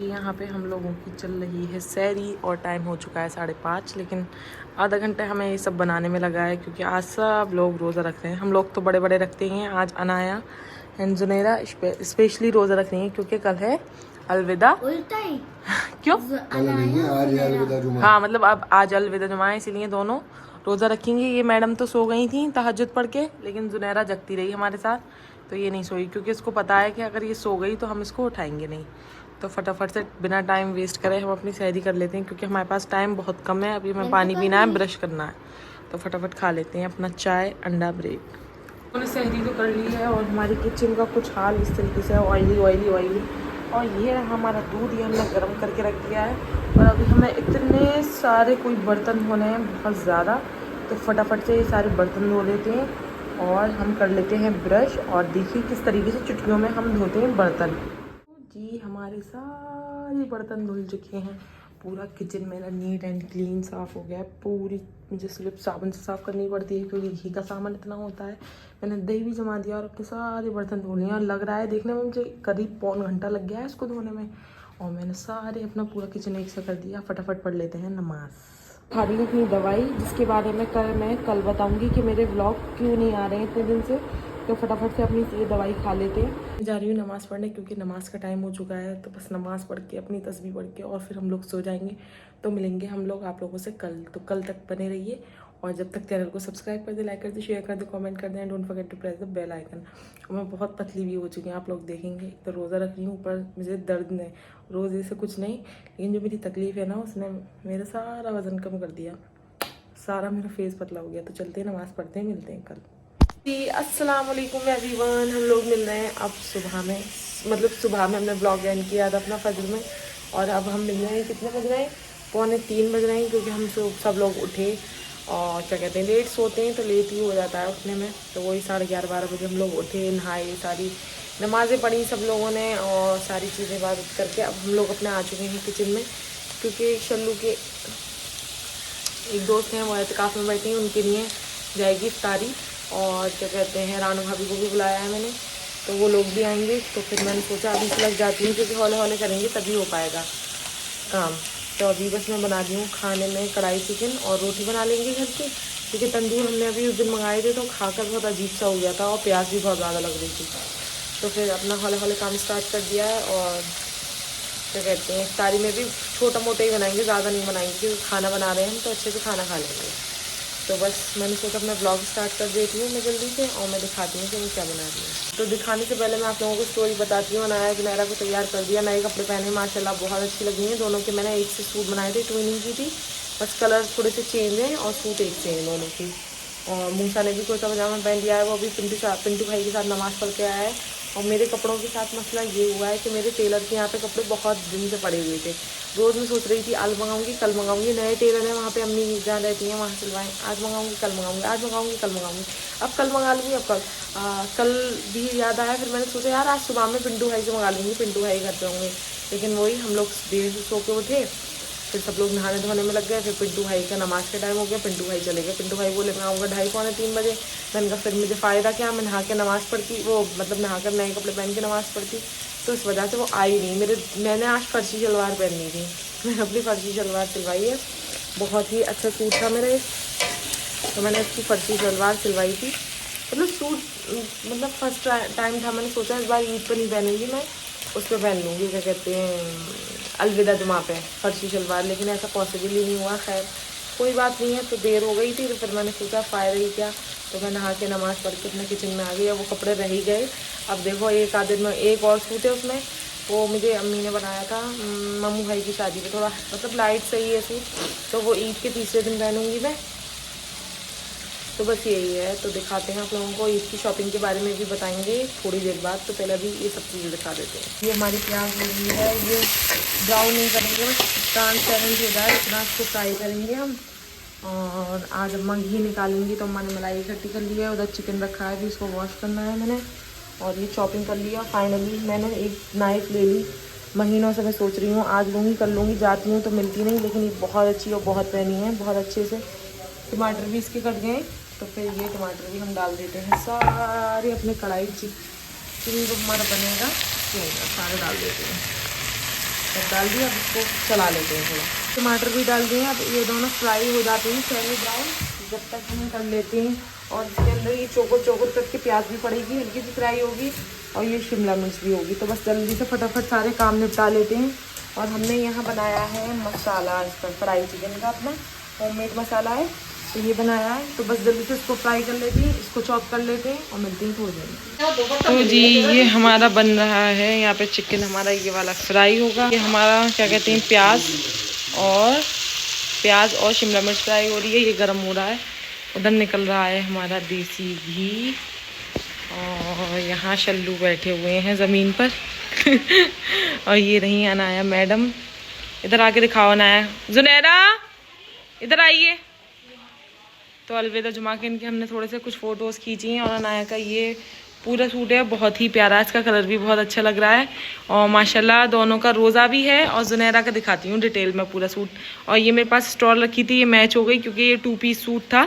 यहाँ पे हम लोगों की चल रही है सैरी और टाइम हो चुका है 5:30, लेकिन आधा घंटा हमें ये सब बनाने में लगा है क्योंकि आज सब लोग रोज़ा रख रहे हैं। हम लोग तो बड़े बड़े रखते ही हैं, आज अनाया एंड जुनैरा स्पेशली रोज़ा रख रही हैं क्योंकि कल है अलविदा। क्यों? कल नहीं है, आज है अलविदा जुमा। हाँ मतलब अब आज अलविदा जुमा है, इसीलिए दोनों रोज़ा रखेंगे। ये मैडम तो सो गई थी तहज्जुद पढ़ के, लेकिन जुनैरा जगती रही हमारे साथ, तो ये नहीं सोई क्योंकि इसको पता है कि अगर ये सो गई तो हम इसको उठाएंगे नहीं। तो फटाफट से बिना टाइम वेस्ट करे हम अपनी सैरी कर लेते हैं क्योंकि हमारे पास टाइम बहुत कम है। अभी हमें पानी पीना है, ब्रश करना है, तो फटाफट खा लेते हैं अपना चाय अंडा ब्रेड। उन्होंने सैरी तो कर ली है और हमारी किचन का कुछ हाल इस तरीके से ऑयली ऑयली ऑयली। और ये हमारा दूध ये हमने गर्म करके रख दिया है और अभी हमें इतने सारे कोई बर्तन होने हैं बहुत ज़्यादा, तो फटाफट से ये सारे बर्तन धो लेते हैं और हम कर लेते हैं ब्रश। और देखिए किस तरीके से चुटकियों में हम धोते हैं बर्तन। जी हमारे सारे बर्तन धुल चुके हैं, पूरा किचन मेरा नीट एंड क्लीन साफ़ हो गया है। पूरी मुझे सिर्फ साबुन से साफ़ करनी पड़ती है क्योंकि घी का सामान इतना होता है। मैंने दही भी जमा दिया और अपने सारे बर्तन धो लिए और लग रहा है देखने में मुझे करीब पौन घंटा लग गया है इसको धोने में। और मैंने सारे अपना पूरा किचन एक से कर दिया। फटाफट पढ़ लेते हैं नमाज। खा रही हूँ अपनी दवाई जिसके बारे में मैं कल बताऊँगी कि मेरे व्लॉग क्यों नहीं आ रहे हैं इतने दिन से, तो फटाफट से अपनी ये दवाई खा लेते हैं। जा रही हूँ नमाज़ पढ़ने क्योंकि नमाज का टाइम हो चुका है, तो बस नमाज़ पढ़ के अपनी तस्बीह पढ़ के और फिर हम लोग सो जाएंगे। तो मिलेंगे हम लोग आप लोगों से कल, तो कल तक बने रहिए। और जब तक चैनल को सब्सक्राइब कर दे, लाइक कर दे, शेयर कर दे, कमेंट कर दें, don't forget to press the bell icon. और मैं बहुत पतली भी हो चुकी हूँ, आप लोग देखेंगे। तो रोज़ा रख रही हूँ, ऊपर मुझे दर्द नहीं, रोज़े से कुछ नहीं, लेकिन जो मेरी तकलीफ़ है ना उसने मेरा सारा वज़न कम कर दिया, सारा मेरा फेस पतला हो गया। तो चलते हैं नमाज़ पढ़ते हैं, मिलते हैं कल जी। अस्सलाम वालेकुम एवरीवन, हम लोग मिल रहे हैं अब सुबह में, मतलब सुबह में हमने ब्लॉग एंड किया था अपना फजर में, और अब हम मिल रहे हैं कितने बज रहे हैं, 2:45 बज रहे हैं क्योंकि हम सब लोग उठे और क्या कहते हैं लेट सोते हैं तो लेट ही हो जाता है उठने में। तो वही 11:30-12 बजे हम लोग उठे, नहाए, सारी नमाज़ें पढ़ी सब लोगों ने और सारी चीज़ें इबादत करके अब हम लोग अपने आ चुके हैं किचन में क्योंकि शल्लू के एक दोस्त हैं वो एहतिकाफ में बैठे हैं, उनके लिए जाएगी इफ्तारी। और क्या कहते हैं रानू भाभी को भी बुलाया है मैंने, तो वो लोग भी आएंगे। तो फिर मैंने सोचा अभी से लग जाती हूँ क्योंकि हौले हौले करेंगे तभी हो पाएगा काम। तो अभी बस मैं बना दी हूँ खाने में कढ़ाई चिकन और रोटी बना लेंगे घर की, क्योंकि तंदूर हमने अभी उस दिन मंगाए थे तो खाकर बहुत अजीब सा हो गया था और प्याज भी बहुत ज़्यादा लग रही थी। तो फिर अपना हौले हौले काम स्टार्ट कर दिया है। और क्या कहते हैं इफ्तारी में भी छोटा मोटा ही बनाएंगे, ज़्यादा नहीं बनाएंगे क्योंकि खाना बना रहे हैं हम तो अच्छे से खाना खा लेंगे। तो बस मैंने सोचा अपना ब्लॉग स्टार्ट कर देती हूँ मैं जल्दी से और मैं दिखाती हूँ कि मैं क्या बना रही हूँ। तो दिखाने से पहले मैं आप लोगों को स्टोरी बताती हूँ। अनाया जुनैरा को तैयार कर दिया, नए कपड़े पहने, माशाल्लाह बहुत अच्छी लगी हैं दोनों के। मैंने एक से सूट बनाए थे, ट्विनिंग की थी, बस कलर थोड़े से चेंज हैं और सूट एक से हैं दोनों की। और मूसा ने भी कुर्ता पजामा पहन लिया है, वो अभी पिंटू भाई के साथ नमाज़ पढ़ के आया है। और मेरे कपड़ों के साथ मसला ये हुआ है कि मेरे टेलर के यहाँ पे कपड़े बहुत दिन से पड़े हुए थे। रोज़ मैं सोच रही थी आज मंगाऊंगी कल मंगाऊंगी, नए टेलर हैं वहाँ पे अम्मी जहाँ रहती हैं वहाँ सिलवाएं, आज मंगाऊंगी कल मंगाऊंगी, आज मंगाऊंगी कल मंगाऊंगी, अब कल मंगा लूँगी, अब कल भी याद आया। फिर मैंने सोचा यार आज सुबह में पिंटू भाई से मंगा लूँगी, पिंटू भाई घर पे होंगे। लेकिन वही हम लोग देर से सो के उठे, फिर सब लोग नहाने धोने में लग गए। फिर पिंटू भाई का नमाज का टाइम हो गया, पिंटू भाई चले गए। पिंटू भाई बोले मैं आऊँगा 2:30-3 बजे। मैंने कहा फिर मुझे फ़ायदा क्या, मैं नहा के नमाज़ पढ़ती, वो मतलब नहा कर नए कपड़े पहन के नमाज़ पढ़ती। तो इस वजह से वो आई नहीं। मैंने आज फर्शी शलवार पहननी थी, मैंने अपनी फर्शी शलवार सिलवाई है, बहुत ही अच्छा सूट था मेरा एक, तो मैंने उसकी फर्शी शलवार सिलवाई थी। मतलब सूट मतलब फर्स्ट टाइम था, मैंने सोचा इस बार ईद पर नहीं पहनूंगी मैं, उस पर पहन लूँगी क्या कहते हैं अलविदा जुमा पे फर्शी शलवार, लेकिन ऐसा पॉसिबल ही नहीं हुआ। खैर कोई बात नहीं है, तो देर हो गई थी तो फिर मैंने सोचा फ़ायदा ही क्या। तो मैं नहा के नमाज़ पढ़ के अपने किचन में आ गई। अब वो कपड़े रह ही गए। अब देखो एक आधे में एक और सूट है उसमें, वो मुझे अम्मी ने बनाया था मम्मू भाई की शादी पे, थोड़ा मतलब लाइट सही है सूट, तो वो ईद के तीसरे दिन पहनूँगी मैं। तो बस यही है। तो दिखाते हैं आप लोगों को, ईद की शॉपिंग के बारे में भी बताएंगे थोड़ी देर बाद। तो पहले अभी ये सब चीज़ें दिखा देते हैं। ये हमारी प्याज लगी है, ये ब्राउन नहीं करेंगे, बस ट्रांसपेरेंट हो जाए इतना इसको फ्राई करेंगे हम। और आज अम्मा घी निकालेंगी तो अम्मा ने मलाई इकट्ठी कर ली है, उधर चिकन रखा है भी इसको वॉश करना है मैंने, और ये चॉपिंग कर लिया। फाइनली मैंने एक नाइफ़ ले ली, महीनों से मैं सोच रही हूँ आज लूँगी कल लूँगी, जाती हूँ तो मिलती नहीं, लेकिन ये बहुत अच्छी और बहुत पहनी है, बहुत अच्छे से। टमाटर भी इसके कट गए, तो फिर ये टमाटर भी हम डाल देते हैं सारे अपने कढ़ाई चिकन जो हमारा बनेगा तो सारे डाल देते हैं। बस डाल दिया, अब इसको चला लेते हैं थोड़ा। टमाटर भी डाल दिए, अब ये दोनों फ्राई हो जाते हैं सैलो ब्राउन, जब तक हम कर लेते हैं। और इसके अंदर ये चोकर करके प्याज भी पड़ेगी, हल्की सी फ्राई होगी, और ये शिमला मिर्च भी होगी। तो बस जल्दी से फटाफट सारे काम निपटा लेते हैं। और हमने यहाँ बनाया है मसाला, इस पर फ्राई चिकन का अपना होममेड मसाला है, तो ये बनाया है। तो बस जल्दी से इसको फ्राई कर लेते हैं, इसको चॉप कर लेते हैं और मिलते हैं थोड़ी देर। तो जी ये हमारा बन रहा है यहाँ पे चिकन, हमारा ये वाला फ्राई होगा। ये हमारा क्या कहते हैं प्याज और शिमला मिर्च फ्राई हो रही है, ये गर्म हो रहा है। उधर निकल रहा है हमारा देसी घी, और यहाँ शल्लू बैठे हुए हैं ज़मीन पर और ये रही अनाया मैडम। इधर आके दिखाओ अनाया, जुनैरा इधर आइए। तो अलविदा जुमा के इनके हमने थोड़े से कुछ फ़ोटोज़ खींची हैं। और अनाया का ये पूरा सूट है, बहुत ही प्यारा है, इसका कलर भी बहुत अच्छा लग रहा है। और माशाल्लाह दोनों का रोज़ा भी है। और जुनैरा का दिखाती हूँ डिटेल में पूरा सूट। और ये मेरे पास स्टॉल रखी थी, ये मैच हो गई क्योंकि ये 2 पीस सूट था,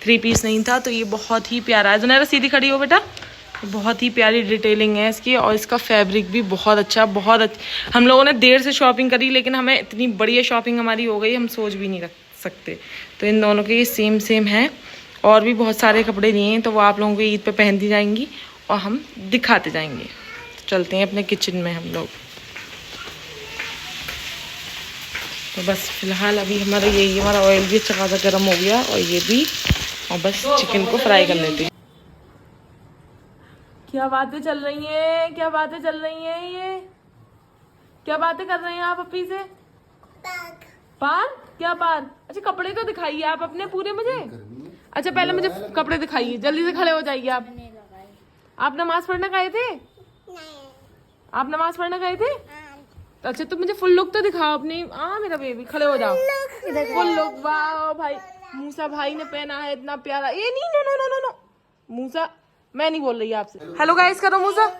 3 पीस नहीं था। तो ये बहुत ही प्यारा है। जुनैरा सीधी खड़ी हो बेटा, बहुत ही प्यारी डिटेलिंग है इसकी। और इसका फैब्रिक भी बहुत अच्छा, बहुत अच्छा। हम लोगों ने देर से शॉपिंग करी, लेकिन हमें इतनी बढ़िया शॉपिंग हमारी हो गई, हम सोच भी नहीं रख सकते। तो इन दोनों के ये सेम हैं। और भी बहुत सारे कपड़े लिए हैं, तो वो आप लोगों को ईद पे पहनती जाएंगी और हम दिखाते जाएंगे। तो चलते हैं अपने किचन में हम लोग। तो बस फिलहाल अभी हमारा ऑयल भी अच्छा खासा गर्म हो गया, और ये भी, और बस चिकन को फ्राई कर लेते हैं। क्या बातें चल रही हैं, क्या बातें चल रही हैं, ये क्या बातें कर रहे हैं आप अपनी से? पार क्या पार? अच्छा कपड़े तो दिखाइए आप अपने पूरे मुझे। अच्छा पहले मुझे कपड़े दिखाइए, जल्दी से खड़े हो जाइए आप। आप नमाज पढ़ने गए थे? आप नमाज पढ़ने गए थे? अच्छा तो मुझे फुल लुक तो दिखाओ अपनी। मेरा बेबी खड़े हो जाओ, फुल लुक। वाह भाई, मूसा भाई ने पहना है इतना प्यारा। ये नहीं, no no no no no Musa, मैं नहीं बोल रही आपसे। हेलो गाइस करो मूसा।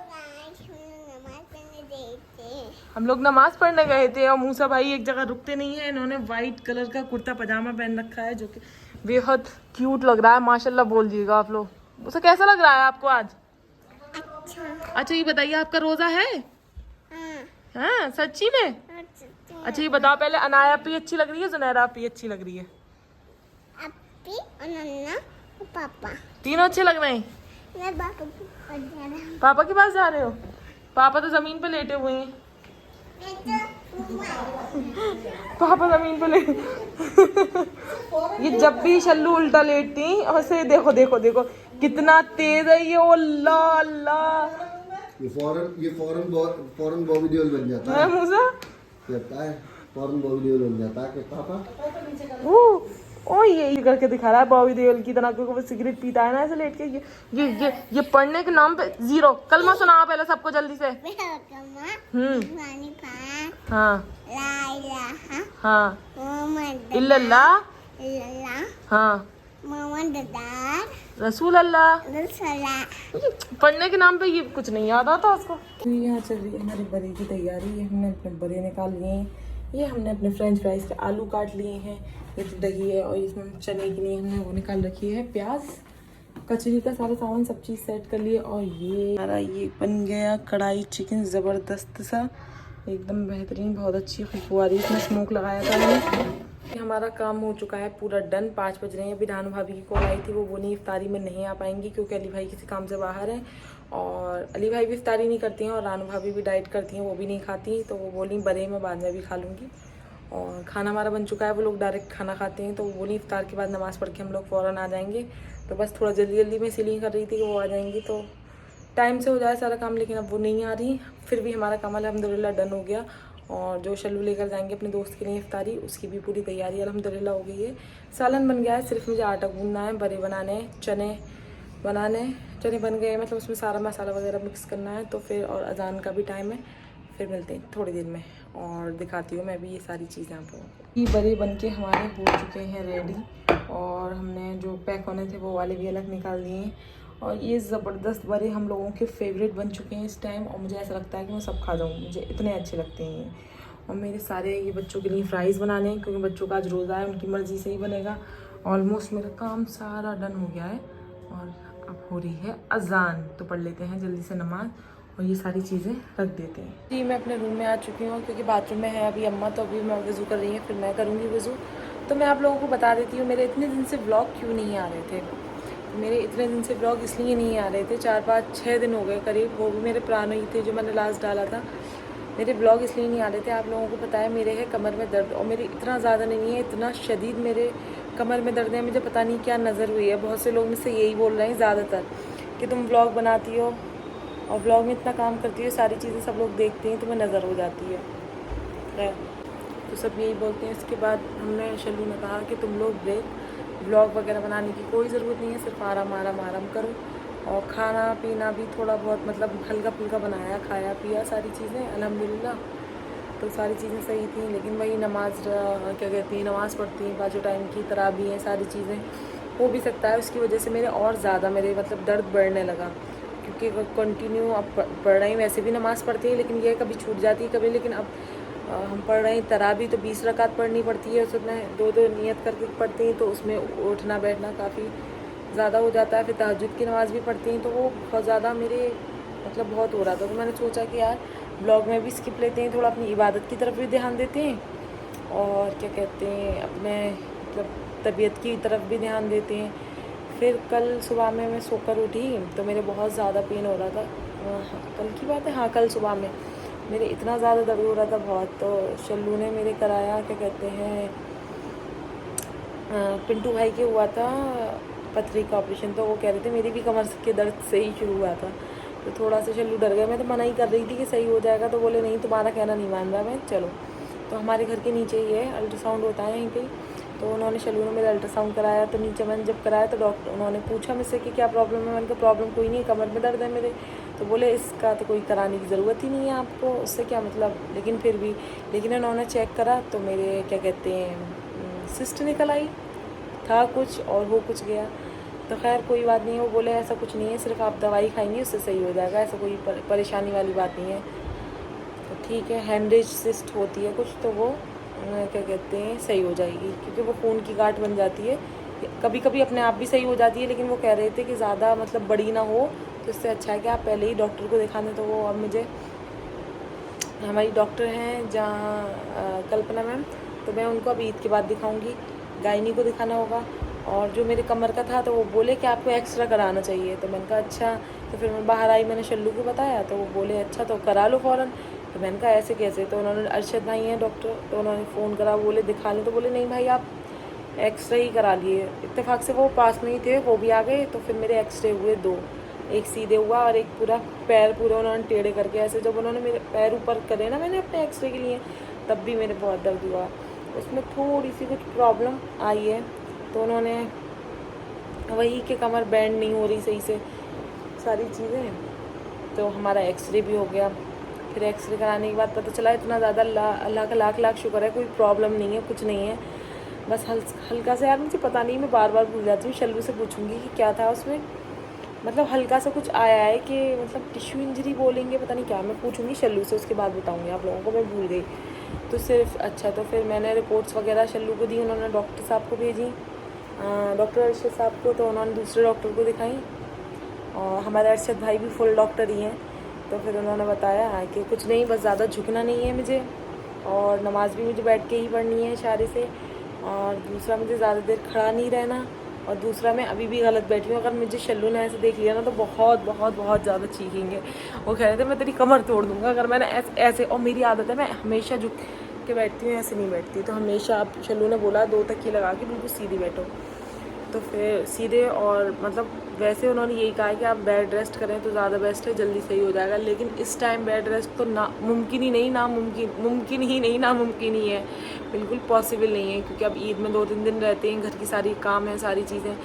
हम लोग नमाज पढ़ने गए थे और मूसा भाई एक जगह रुकते नहीं है। इन्होंने व्हाइट कलर का कुर्ता पजामा पहन रखा है, जो कि बेहद क्यूट लग रहा है। माशाल्लाह बोलिएगा आप लोग। मूसा कैसा लग रहा है आपको आज? अच्छा ये बताइए, आपका रोजा है? हाँ सच्ची में? अच्छा ये बताओ पहले, अनाया आपी अच्छी लग रही है, जुनैरा आपी अच्छी लग रही है? पापा तीनों अच्छे लग रहे हैं। पापा के पास जा रहे हो? पापा तो जमीन पे लेटे हुए हैं। पापा जमीन पे ये जब भी शल्लू उल्टा लेटती और से देखो देखो देखो कितना तेज है ये। ओ अल्लाह अल्लाह, ये फौरन बॉबी देओल बन जाता है। मूसा लगता है फौरन बॉबी देओल बन जाता है कि पापा ओ ये करके दिखा रहा है बॉबी देओल की तरह, क्योंकि वो सिगरेट पीता है ना ऐसे लेट के। ये पढ़ने के नाम पे 0। कलमा सुनाओ पहले सबको जल्दी से। हाँ हाँ इल्लल्लाह, हाँ रसूल अल्लाह। पढ़ने के नाम पे ये कुछ नहीं याद आता उसको। तो यहाँ चल रही है हमारी बड़े की तैयारी। हमने अपने बड़े निकाल लिए हैं, ये हमने अपने फ्रेंच फ्राइज के आलू काट लिए हैं, ये तो दही है, और इसमें चने के लिए हमने वो निकाल रखी है प्याज, कचरी का सारा सामान सब चीज़ सेट कर लिए। और ये हमारा ये बन गया कढ़ाई चिकन, ज़बरदस्त सा, एकदम बेहतरीन, बहुत अच्छी खुशबू आ रही है। इसमें स्मोक लगाया था हमने। हमारा काम हो चुका है पूरा डन। 5 बज रहे हैं। अभी रानू भाभी की कॉल आई थी, वो बोली इफ्तारी में नहीं आ पाएंगी क्योंकि अली भाई किसी काम से बाहर है। और अली भाई भी इफ्तारी नहीं करती हैं और रानू भाभी भी डाइट करती हैं, वो भी नहीं खाती। तो वो बोली बड़े में बाद में भी खा लूँगी। और खाना हमारा बन चुका है, वो लोग डायरेक्ट खाना खाते हैं। तो वो बोली इफ्तार के बाद नमाज़ पढ़ के हम लोग फ़ौरन आ जाएंगे। तो बस थोड़ा जल्दी जल्दी में इसीलिए कर रही थी कि वो आ जाएंगी तो टाइम से हो जाए सारा काम, लेकिन अब वो नहीं आ रही। फिर भी हमारा काम अल्हम्दुलिल्लाह डन हो गया। और जो शल्लू लेकर जाएंगे अपने दोस्त के लिए इफ्तारी, उसकी भी पूरी तैयारी अल्हम्दुलिल्लाह हो गई है। सालन बन गया है, सिर्फ मुझे आटा गूंदना है, बड़े बनाने हैं, चने बनाने, चने बन गए, मतलब उसमें सारा मसाला वगैरह मिक्स करना है। तो फिर और अजान का भी टाइम है, फिर मिलते हैं थोड़ी देर में और दिखाती हूँ मैं भी ये सारी चीज़ें आप लोगों को। ये बड़े बन के हमारे हो चुके हैं रेडी, और हमने जो पैक होने थे वो वाले भी अलग निकाल दिए हैं। और ये ज़बरदस्त बड़े हम लोगों के फेवरेट बन चुके हैं इस टाइम, और मुझे ऐसा लगता है कि मैं सब खा जाऊँ, मुझे इतने अच्छे लगते हैं ये। और मेरे सारे ये बच्चों के लिए फ्राइज़ बनाने हैं क्योंकि बच्चों का आज रोज़ा है, उनकी मर्ज़ी से ही बनेगा। ऑलमोस्ट मेरा काम सारा डन हो गया है और अब हो रही है अजान, तो पढ़ लेते हैं जल्दी से नमाज और ये सारी चीज़ें रख देते हैं। जी मैं अपने रूम में आ चुकी हूँ क्योंकि बाथरूम में है अभी अम्मा, तो अभी मैं वज़ू कर रही है, फिर मैं करूँगी वज़ू। तो मैं आप लोगों को बता देती हूँ मेरे इतने दिन से व्लॉग क्यों नहीं आ रहे थे। मेरे इतने दिन से व्लॉग इसलिए नहीं आ रहे थे, 4-5-6 दिन हो गए करीब, वो भी मेरे पुराने ही थे जो मैंने लास्ट डाला था। मेरे ब्लॉग इसलिए नहीं आ रहे थे, आप लोगों को पता है मेरे है कमर में दर्द, और मेरी इतना ज़्यादा नहीं है, इतना शदीद मेरे कमर में दर्द है। मुझे पता नहीं क्या नज़र हुई है, बहुत से लोग मुझसे यही बोल रहे हैं ज़्यादातर कि तुम व्लॉग बनाती हो और व्लॉग में इतना काम करती हो, सारी चीज़ें सब लोग देखते हैं, तुम्हें नज़र हो जाती है। तो सब यही बोलते हैं। इसके बाद हमने शल्लू ने कहा कि तुम लोग व्लॉग वगैरह बनाने की कोई ज़रूरत नहीं है, सिर्फ आराम करो, और खाना पीना भी थोड़ा बहुत मतलब हल्का फुल्का बनाया, खाया पिया, सारी चीज़ें अल्हम्दुलिल्लाह तो सारी चीज़ें सही थी। लेकिन वही नमाज क्या कहती हैं, नमाज़ पढ़ती हैं 5 टाइम की, तराबी हैं, सारी चीज़ें हो भी सकता है उसकी वजह से मेरे और ज़्यादा मेरे मतलब दर्द बढ़ने लगा, क्योंकि कंटिन्यू अब पढ़ रही, वैसे भी नमाज़ पढ़ती है लेकिन ये कभी छूट जाती है कभी। लेकिन अब हम पढ़ रहे हैं तराबी, तो 20 रकात पढ़नी पड़ती है, उसमें 2-2 नियत करके पढ़ती हैं, तो उसमें उठना बैठना काफ़ी ज़्यादा हो जाता है। फिर तहज्जुद की नमाज़ भी पढ़ती हैं, तो वो बहुत ज़्यादा मेरे मतलब बहुत हो रहा था। तो मैंने सोचा कि यार ब्लॉग में भी स्किप लेते हैं, थोड़ा अपनी इबादत की तरफ भी ध्यान देते हैं, और क्या कहते हैं अपने मतलब तबीयत की तरफ भी ध्यान देते हैं। फिर कल सुबह में मैं सोकर उठी तो मेरे बहुत ज़्यादा पेन हो रहा था। कल की बात है, हाँ कल सुबह में मेरे इतना ज़्यादा दर्द हो रहा था बहुत। तो शल्लू ने मेरे कराया क्या कहते हैं, पिंटू भाई के हुआ था पथरी का ऑपरेशन, तो वो कह रहे थे मेरी भी कमर के दर्द से ही शुरू हुआ था। तो थोड़ा सा शल्लू डर गया, मैं तो मना ही कर रही थी कि सही हो जाएगा, तो बोले नहीं तुम्हारा कहना नहीं मान रहा मैं, चलो। तो हमारे घर के नीचे ही है, अल्ट्रासाउंड होता है यहीं पे। तो उन्होंने शल्लू ने मेरा अल्ट्रासाउंड कराया, तो नीचे मैंने जब कराया तो डॉक्टर उन्होंने पूछा मुझसे कि क्या प्रॉब्लम है। मैंने कहा प्रॉब्लम कोई नहीं है, कमर में दर्द है मेरे। तो बोले इसका तो कोई कराने की ज़रूरत ही नहीं है आपको, उससे क्या मतलब। लेकिन फिर भी उन्होंने चेक करा तो मेरे क्या कहते हैं सिस्ट निकल आई था कुछ, और वो कुछ गया। तो खैर कोई बात नहीं है, वो बोले ऐसा कुछ नहीं है, सिर्फ आप दवाई खाएंगे उससे सही हो जाएगा, ऐसा कोई परेशानी वाली बात नहीं है। तो ठीक है, हेमरेज सिस्ट होती है कुछ, तो वो क्या कहते हैं सही हो जाएगी, क्योंकि वो खून की गांठ बन जाती है, कभी कभी अपने आप भी सही हो जाती है। लेकिन वो कह रहे थे कि ज़्यादा मतलब बड़ी ना हो, तो इससे अच्छा है कि आप पहले ही डॉक्टर को दिखा दें। तो वो अब मुझे हमारी डॉक्टर हैं जहाँ कल्पना मैम, तो मैं उनको अब ईद के बाद दिखाऊंगी, गायनी को दिखाना होगा। और जो मेरे कमर का था तो वो बोले कि आपको एक्सरा कराना चाहिए, तो मैंने कहा अच्छा। तो फिर मैं बाहर आई, मैंने शल्लू को बताया, तो वो बोले अच्छा तो करा लो फ़ौरन। तो मैंने कहा ऐसे कैसे, तो उन्होंने अरशद भाई हैं डॉक्टर, तो उन्होंने फ़ोन करा, बोले दिखा लें, तो बोले नहीं भाई आप एक्सरे ही करा लिए। इत्तेफाक से वो पास में ही थे, वो भी आ गए। तो फिर मेरे एक्सरे हुए 2, एक सीधे हुआ और एक पूरा पैर पूरे उन्होंने टेढ़े करके ऐसे, जब उन्होंने मेरे पैर ऊपर करे ना मैंने अपने एक्सरे के लिए, तब भी मेरे बहुत दर्द हुआ। उसमें थोड़ी सी कुछ प्रॉब्लम आई है, तो उन्होंने वही कि कमर बैंड नहीं हो रही सही से, सारी चीज़ें। तो हमारा एक्सरे भी हो गया। फिर एक्सरे कराने के बाद पता चला इतना ज़्यादा अल्लाह का लाख लाख शुक्र है, कोई प्रॉब्लम नहीं है, कुछ नहीं है, बस हल्का सा, यार मुझे पता नहीं, मैं बार बार भूल जाती हूँ। शल्लू से पूछूंगी कि क्या था उसमें, मतलब हल्का सा कुछ आया है कि मतलब टिश्यू इंजरी बोलेंगे, पता नहीं क्या, मैं पूछूंगी शल्लू से, उसके बाद बताऊंगी आप लोगों को, मैं भूल गई। तो सिर्फ अच्छा, तो फिर मैंने रिपोर्ट्स वगैरह शल्लू को दी, उन्होंने डॉक्टर साहब को भेजी, डॉक्टर अरशद साहब को, तो उन्होंने दूसरे डॉक्टर को दिखाई। और हमारे अरशद भाई भी फुल डॉक्टर ही हैं। तो फिर उन्होंने बताया कि कुछ नहीं, बस ज़्यादा झुकना नहीं है मुझे, और नमाज़ भी मुझे बैठ के ही पढ़नी है इशारे से, और दूसरा मुझे ज़्यादा देर खड़ा नहीं रहना, और दूसरा मैं अभी भी गलत बैठी हूँ। अगर मुझे शल्लू ने ऐसे देख लिया ना तो बहुत बहुत बहुत ज़्यादा चीखेंगे। वो कह रहे थे मैं तेरी कमर तोड़ दूँगा अगर मैंने ऐसे। और मेरी आदत है, मैं हमेशा झुक के बैठती हूँ, ऐसे नहीं बैठती। तो हमेशा, अब शल्लू ने बोला 2 तकिए लगा के बिल्कुल सीधी बैठो, तो फिर सीधे, और मतलब वैसे उन्होंने यही कहा है कि आप बेड रेस्ट करें तो ज़्यादा बेस्ट है, जल्दी सही हो जाएगा। लेकिन इस टाइम बेड रेस्ट तो मुमकिन ही नहीं, नामुमकिन ही है, बिल्कुल पॉसिबल नहीं है, क्योंकि अब ईद में 2-3 दिन रहते हैं, घर की सारी काम है, सारी चीज़ें।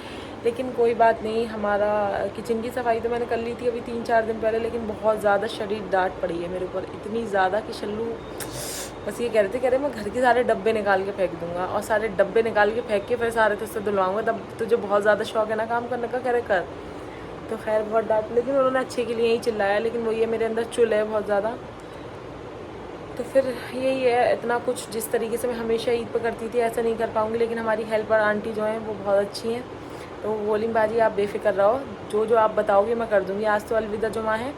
लेकिन कोई बात नहीं, हमारा किचन की सफाई तो मैंने कर ली थी अभी 3-4 दिन पहले, लेकिन बहुत ज़्यादा शदीद डांट पड़ी है मेरे ऊपर, इतनी ज़्यादा कि शल्लू बस ये कह रहे मैं घर के सारे डब्बे निकाल के फेंक दूंगा, और सारे डब्बे निकाल के फेंक के फिर सारे तुझसे धुलवाऊंगा, तब तुझे बहुत ज़्यादा शौक है ना काम करने का, कह रहे कर। तो खैर बहुत डांट, लेकिन उन्होंने अच्छे के लिए ही चिल्लाया, लेकिन वही है मेरे अंदर चुल है बहुत ज़्यादा। तो फिर यही है, इतना कुछ जिस तरीके से मैं हमेशा ईद पर करती थी ऐसा नहीं कर पाऊँगी। लेकिन हमारी हेल्पर आंटी जो हैं वो बहुत अच्छी हैं, तो वो बोली बाजी आप बेफिक्र रहो, जो आप बताओगे मैं कर दूँगी। आज तो अलविदा जुमा है,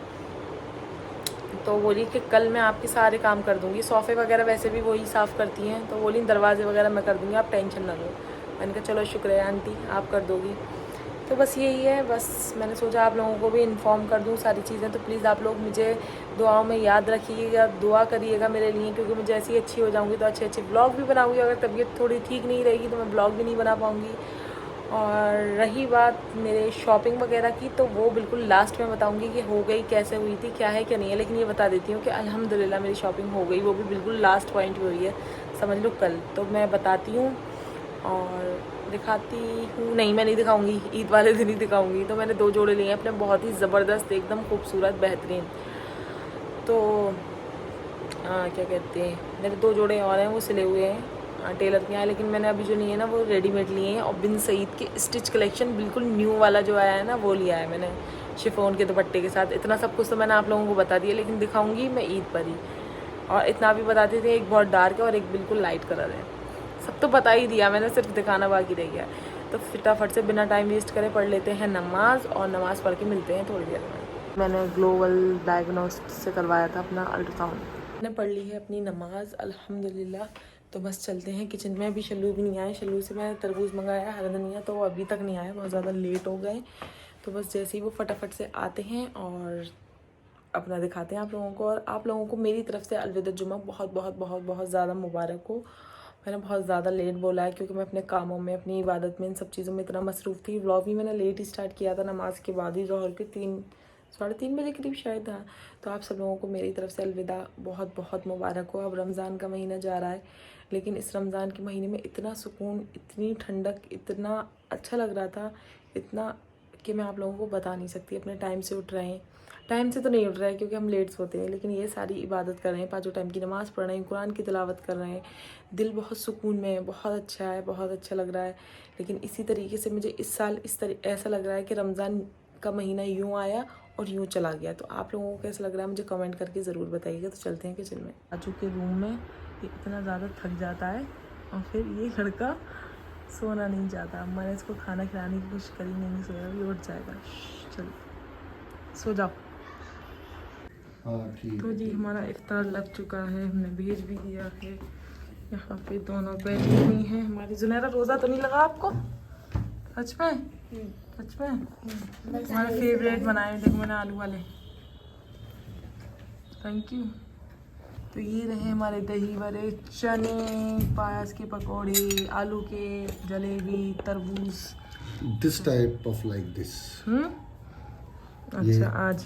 तो बोली कि कल मैं आपके सारे काम कर दूँगी, सोफ़े वगैरह वैसे भी वही साफ़ करती हैं, तो बोली दरवाजे वगैरह मैं कर दूँगी, आप टेंशन ना लो। मैंने कहा चलो शुक्र है आंटी, आप कर दोगी। तो बस यही है, बस मैंने सोचा आप लोगों को भी इन्फॉर्म कर दूँ सारी चीज़ें। तो प्लीज़ आप लोग मुझे दुआओं में याद रखिएगा, दुआ करिएगा मेरे लिए, क्योंकि मैं जैसे ही अच्छी हो जाऊँगी तो अच्छे अच्छे ब्लॉग भी बनाऊँगी। अगर तबीयत थोड़ी ठीक नहीं रहेगी तो मैं ब्लॉग भी नहीं बना पाऊँगी। और रही बात मेरे शॉपिंग वगैरह की, तो वो बिल्कुल लास्ट में बताऊंगी कि हो गई, कैसे हुई थी, क्या है क्या नहीं है। लेकिन ये बता देती हूँ कि अल्हम्दुलिल्लाह मेरी शॉपिंग हो गई, वो भी बिल्कुल लास्ट पॉइंट पे हुई है, समझ लो कल। तो मैं बताती हूँ और दिखाती हूँ, नहीं मैं नहीं दिखाऊंगी, ईद वाले दिन ही दिखाऊंगी। तो मैंने 2 जोड़े लिए हैं अपने, बहुत ही ज़बरदस्त, एकदम खूबसूरत, बेहतरीन। तो क्या कहते हैं, मेरे 2 जोड़े और हैं, वो सिले हुए हैं टेलर के यहाँ। लेकिन मैंने अभी जो लिए हैं ना वो रेडीमेड लिए हैं, और बिन सईद के स्टिच कलेक्शन बिल्कुल न्यू वाला जो आया है ना वो लिया है मैंने, शिफॉन के दुपट्टे के साथ। इतना सब कुछ तो मैंने आप लोगों को बता दिया, लेकिन दिखाऊंगी मैं ईद पर ही। और इतना भी बता देती थी, एक बहुत डार्क है और एक बिल्कुल लाइट कलर है। सब तो बता ही दिया मैंने, सिर्फ दिखाना बाकी रह गया। तो फटाफट से बिना टाइम वेस्ट करे पढ़ लेते हैं नमाज, और नमाज़ पढ़ के मिलते हैं थोड़ी देर में। मैंने ग्लोबल डायग्नोस्ट से करवाया था अपना अल्ट्रासाउंड। मैंने पढ़ ली है अपनी नमाज अल्हम्दुलिल्लाह। तो बस चलते हैं किचन में। अभी शल्लू भी नहीं आए, शल्लू से मैं तरबूज मंगाया, हरा धनिया, तो वो अभी तक नहीं आया, बहुत ज़्यादा लेट हो गए। तो बस जैसे ही वो फटाफट से आते हैं और अपना दिखाते हैं आप लोगों को। और आप लोगों को मेरी तरफ से अलविदा जुमा बहुत बहुत बहुत बहुत ज़्यादा मुबारक हो। मैंने बहुत ज़्यादा लेट बोला है क्योंकि मैं अपने कामों में, अपनी इबादत में, इन सब चीज़ों में इतना मसरूफ़ थी। व्लॉग भी मैंने लेट ही स्टार्ट किया था, नमाज के बाद ही, ज़ोहर के 3-3:30 बजे करीब शायद। हाँ, तो आप सब लोगों को मेरी तरफ से अलविदा बहुत बहुत मुबारक हो। अब रमज़ान का महीना जा रहा है, लेकिन इस रमज़ान के महीने में इतना सुकून, इतनी ठंडक, इतना अच्छा लग रहा था, इतना कि मैं आप लोगों को बता नहीं सकती। अपने टाइम से उठ रहे हैं, टाइम से तो नहीं उठ रहे हैं क्योंकि हम लेट सोते हैं, लेकिन ये सारी इबादत कर रहे हैं, 5 टाइम की नमाज़ पढ़ रहे हैं, कुरान की तिलावत कर रहे हैं, दिल बहुत सुकून में है, बहुत अच्छा है, बहुत अच्छा लग रहा है। लेकिन इसी तरीके से मुझे इस साल ऐसा लग रहा है कि रमज़ान का महीना यूँ आया और यूँ चला गया। तो आप लोगों को कैसा लग रहा है मुझे कमेंट करके ज़रूर बताइएगा। तो चलते हैं किचन में। आजू के रूम में ये इतना ज़्यादा थक जाता है और फिर ये लड़का सोना नहीं चाहता। मैंने इसको खाना खिलाने की कोशिश करी, नहीं सोया, अभी उठ जाएगा। चलो सो जाओ। हाँ ठीक। तो जी हमारा इफ्तार लग चुका है, हमने भेज भी दिया है। यहाँ पे दोनों बैठी हुई हैं। हमारी जुनैरा, रोज़ा तो नहीं लगा आपको? सच में? सच में? हमारे फेवरेट बनाए, देखो मैंने आलू वाले। Thank you. तो ये रहे हमारे दही वड़े, चने, प्याज के पकौड़े, आलू के, जलेबी, तरबूज। This type of like this. अच्छा आज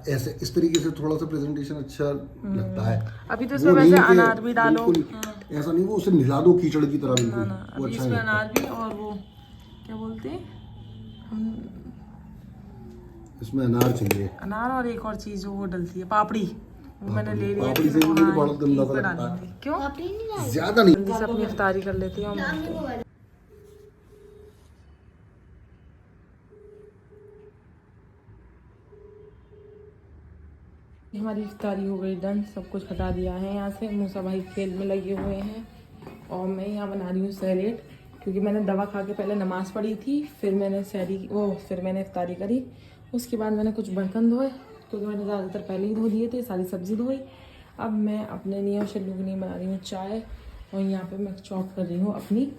ऐसे इस तरीके से थोड़ा सा प्रेजेंटेशन अच्छा लगता है। अभी तो इसमें वैसे अनार भी डालो। ऐसा नहीं वो उसे मिला दो कीचड़ की तरह बिल्कुल, वो अभी अच्छा इसमें नहीं लगता। अनार भी, और वो क्या बोलते हैं इसमें अनार चाहिए, अनार, और एक और चीज़ जो वो डलती है, पापड़ी, वो मैंने ले लिया। पापड़ी से भी मुझे बहुत गंदा सा लगता है। क्यों? ज्यादा नहीं। जल्दी से अपनी इफ्तारी कर लेती हूँ। हमारी इफ्तारी हो गई डन, सब कुछ हटा दिया है यहाँ से। मूसा भाई खेल में लगे हुए हैं और मैं यहाँ बना रही हूँ सैलेड, क्योंकि मैंने दवा खा के पहले नमाज पढ़ी थी, फिर मैंने फिर मैंने इफ्तारी करी। उसके बाद मैंने कुछ बर्तन धोए, क्योंकि मैंने ज़्यादातर पहले ही धो दिए थे, सारी सब्ज़ी धोई। अब मैं अपने लिए और शल्लू के लिए बना रही हूँ चाय, और यहाँ पे मैं चॉप कर रही हूँ अपनी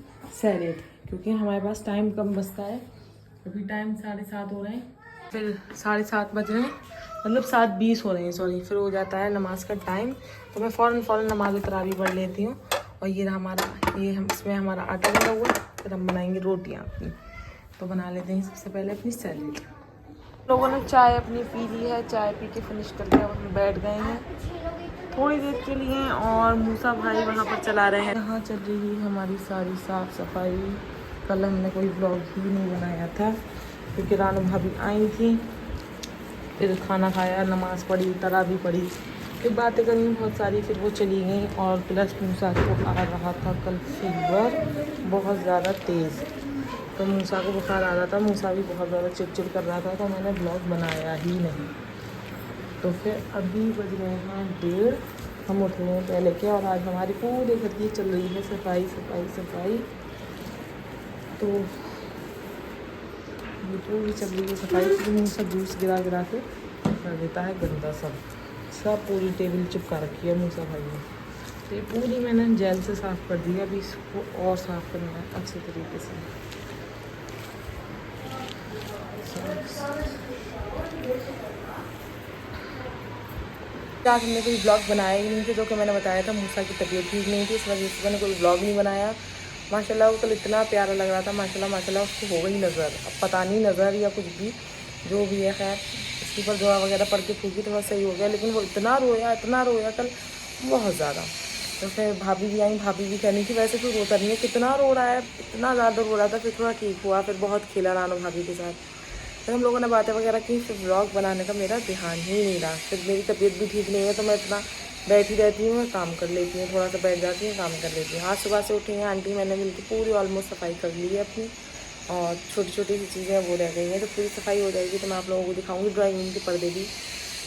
सैलेड, क्योंकि हमारे पास टाइम कम बचता है। अभी टाइम 7:30 हो रहे हैं, फिर 7:30 बज रहे हैं, मतलब 7:20 हो रहे हैं, सॉरी, फिर हो जाता है नमाज का टाइम। तो मैं फ़ौरन नमाज तरावी पढ़ लेती हूँ। और ये रहा हमारा, इसमें हमारा आटा डला हुआ, फिर हम बनाएंगे रोटियाँ अपनी। तो बना लेते हैं सबसे पहले अपनी सैलेड। लोगों ने चाय अपनी पी ली है, चाय पी के फिनिश करके अब हम बैठ गए हैं थोड़ी देर के लिए, और मूसा भाई वहाँ पर चला रहे हैं। यहाँ चल रही है हमारी सारी साफ़ सफाई। कल हमने कोई ब्लॉग ही नहीं बनाया था क्योंकि रानू भाभी आई थी, फिर खाना खाया, नमाज़ पढ़ी, तरावी पढ़ी, फिर बातें करी बहुत सारी, फिर वो चली गई। और प्लस मूसा को आ रहा था कल फीवर बहुत ज़्यादा तेज़, तो मूसा को बुखार आ रहा था, मूसा भी बहुत ज़्यादा चिड़चिड़ कर रहा था, तो मैंने ब्लॉग बनाया ही नहीं। तो फिर अभी बज रहे हैं 1:30, हम उठ रहे हैं पहले के, और आज हमारी पूरे घर की चल रही है सफाई सफाई सफाई। तो ये पूरी चल रही है सफाई, क्योंकि मूसा जूस गिरा गिरा के कर देता है गंदा सब। सब पूरी टेबल चिपका रखी है मूसा भाई ने। तो ये पूरी मैंने जेल से साफ़ कर दी है, अभी इसको और साफ़ करना है अच्छे तरीके से। आज हमने कोई ब्लॉग बनाया ही नहीं था, जो कि मैंने बताया था मूसा की तबीयत ठीक नहीं थी, इस वजह से मैंने कोई ब्लॉग नहीं बनाया। माशाल्लाह वो कल इतना प्यारा लग रहा था, माशाल्लाह माशाल्लाह उसको हो गई नज़र, अब पता नहीं नज़र या कुछ भी जो भी है, खैर इसके ऊपर दुआ वगैरह पढ़ के ठीक ही थोड़ा सही हो गया। लेकिन वो इतना रोया कल बहुत ज़्यादा। तो फिर भाभी भी आई, भाभी भी कहनी थी वैसे तो रोता नहीं है, कितना रो रहा है, इतना ज़्यादा रो रहा था। फिर थोड़ा ठीक हुआ, फिर बहुत खेला रानो भाभी के साथ, फिर हम लोगों ने बातें वगैरह की। फिर ब्लॉग बनाने का मेरा ध्यान ही नहीं रहा। फिर मेरी तबीयत भी ठीक नहीं है तो मैं इतना बैठी रहती हूँ, मैं काम कर लेती हूँ, थोड़ा सा बैठ जाती हूँ, काम कर लेती हूँ। आज सुबह से उठी हैं आंटी, मैंने मिलकर पूरी ऑलमोस्ट सफाई कर ली है अपनी, और छोटी छोटी सी चीज़ें वो रह गई हैं। तो पूरी सफाई हो जाएगी तो मैं आप लोगों को दिखाऊंगी। ड्राइंग रूम के पर्दे भी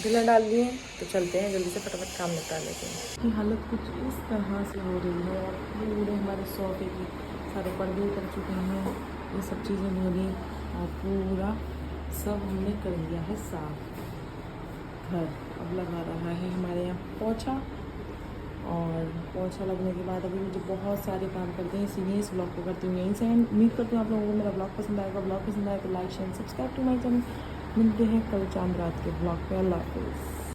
ढिला डाल दिए हैं, तो चलते हैं जल्दी से फटाफट काम निपटा लेते हैं। की हालत कुछ इस तरह से हो रही है, और पूरे हमारे सोफे के सारे पर्दे उतर चुके हैं, ये सब चीज़ें हो रही, और पूरा सब हमने कर लिया है साफ घर। अब लगा रहा है हमारे यहाँ पोछा, और पोछा लगने के बाद अभी मुझे बहुत सारे काम करते हैं, इसीलिए इस ब्लॉग को करती हूँ यहीं से। उम्मीद करती हूँ आप लोगों को मेरा ब्लॉग पसंद आएगा। ब्लॉग पसंद आए तो like share subscribe to my channel. मिलते हैं कल चांद रात के ब्लॉग पे। अल्लाह हाफिज़।